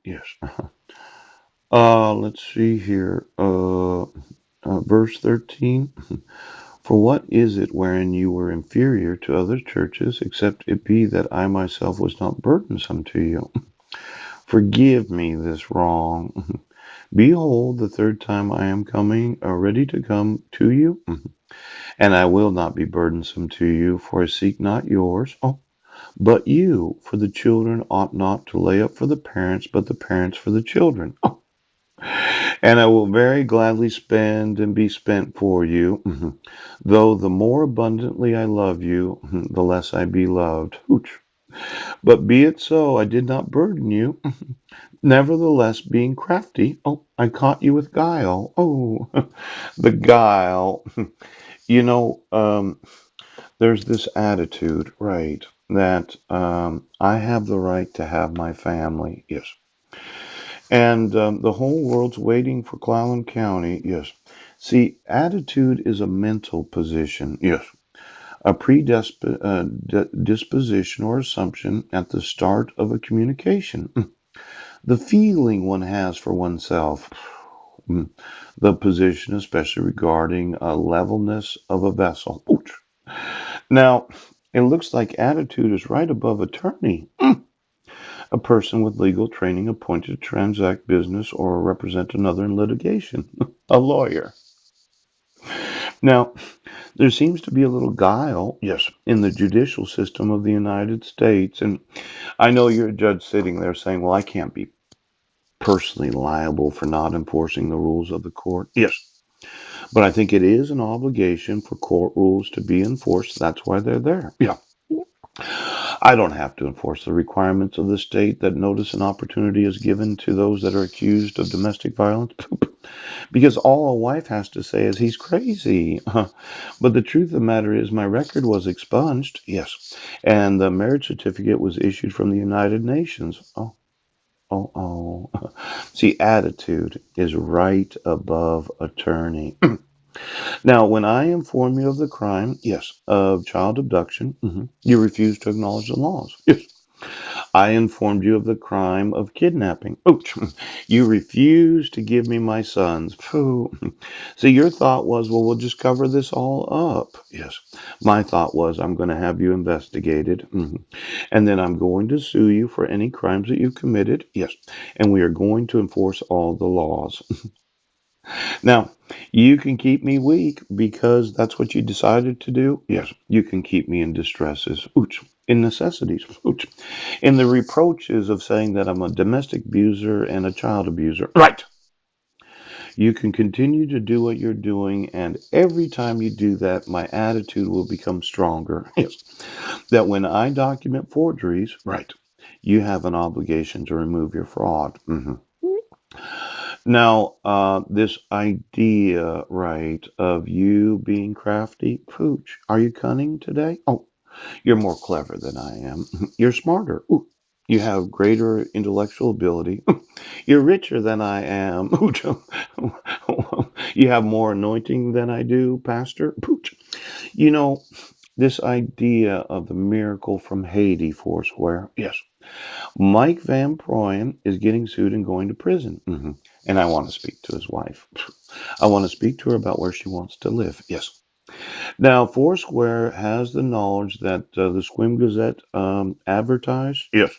Yes. Let's see here. Verse 13. For what is it wherein you were inferior to other churches, except it be that I myself was not burdensome to you? Forgive me this wrong. Behold, the third time I am coming, ready to come to you, and I will not be burdensome to you, for I seek not yours, but you. For the children ought not to lay up for the parents, but the parents for the children. And I will very gladly spend and be spent for you. Though the more abundantly I love you, the less I be loved. Hooch. But be it so, I did not burden you. Nevertheless, being crafty, I caught you with guile. Oh, the guile. You know, there's this attitude, right, that I have the right to have my family. Yes. And the whole world's waiting for Clallam County. Yes. See, attitude is a mental position. Yes. A predisposition or assumption at the start of a communication. The feeling one has for oneself. Mm. The position, especially regarding a levelness of a vessel. Ouch. Now, it looks like attitude is right above attorney. A person with legal training appointed to transact business or represent another in litigation. A lawyer. Now, there seems to be a little guile, yes, in the judicial system of the United States. And I know you're a judge sitting there saying, well, I can't be personally liable for not enforcing the rules of the court. Yes. But I think it is an obligation for court rules to be enforced. That's why they're there. Yeah. I don't have to enforce the requirements of the state that notice and opportunity is given to those that are accused of domestic violence. Because all a wife has to say is he's crazy. But the truth of the matter is my record was expunged, yes, and the marriage certificate was issued from the United Nations. Oh. See, attitude is right above attorney. Now, when I inform you of the crime, yes, of child abduction, you refuse to acknowledge the laws. Yes. I informed you of the crime of kidnapping. Ouch. You refuse to give me my sons. Phew. So your thought was, well, we'll just cover this all up. Yes. My thought was, I'm going to have you investigated. And then I'm going to sue you for any crimes that you committed. Yes. And we are going to enforce all the laws. Now, you can keep me weak because that's what you decided to do. Yes. You can keep me in distresses. Ouch. In necessities. Ouch. In the reproaches of saying that I'm a domestic abuser and a child abuser. Right. You can continue to do what you're doing, and every time you do that, my attitude will become stronger. Yes. That when I document forgeries, right, you have an obligation to remove your fraud. Now, this idea, right, of you being crafty, pooch, are you cunning today? Oh, you're more clever than I am. You're smarter. Ooh, you have greater intellectual ability. You're richer than I am. Pooch. You have more anointing than I do, Pastor. Pooch. You know, this idea of the miracle from Haiti, Foursquare. Yes. Mike Van Proyen is getting sued and going to prison. And I want to speak to his wife. I want to speak to her about where she wants to live. Yes. Now, Foursquare has the knowledge that the Squim Gazette advertised. Yes.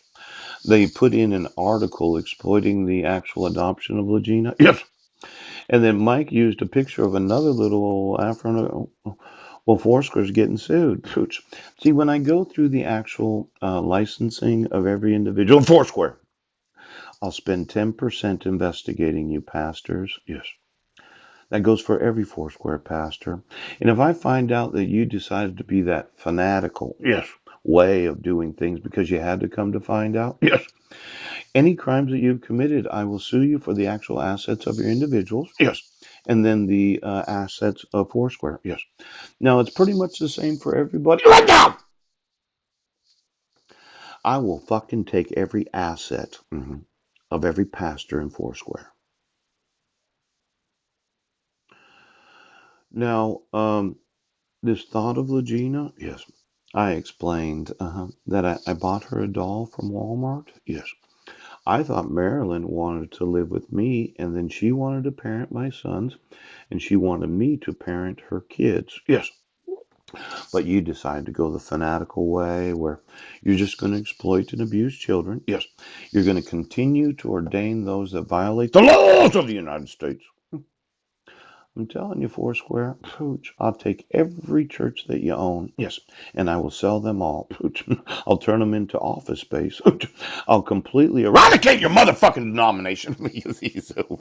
They put in an article exploiting the actual adoption of Legina. Yes. And then Mike used a picture of another little Afro. Well, Foursquare's getting sued. Pooch. See, when I go through the actual licensing of every individual Foursquare, I'll spend 10% investigating you, pastors. Yes. That goes for every Foursquare pastor. And if I find out that you decided to be that fanatical, yes, way of doing things because you had to come to find out, yes, any crimes that you've committed, I will sue you for the actual assets of your individuals, yes, and then the assets of Foursquare, yes. Now, it's pretty much the same for everybody. Right now! I will fucking take every asset of every pastor in Foursquare. Now, this thought of Legina, yes. I explained that I bought her a doll from Walmart. Yes. I thought Marilyn wanted to live with me, and then she wanted to parent my sons, and she wanted me to parent her kids. Yes, but you decided to go the fanatical way where you're just going to exploit and abuse children. Yes, you're going to continue to ordain those that violate the laws of the United States. I'm telling you, Foursquare, pooch, I'll take every church that you own, yes, and I will sell them all, pooch. I'll turn them into office space. I'll completely eradicate your motherfucking denomination.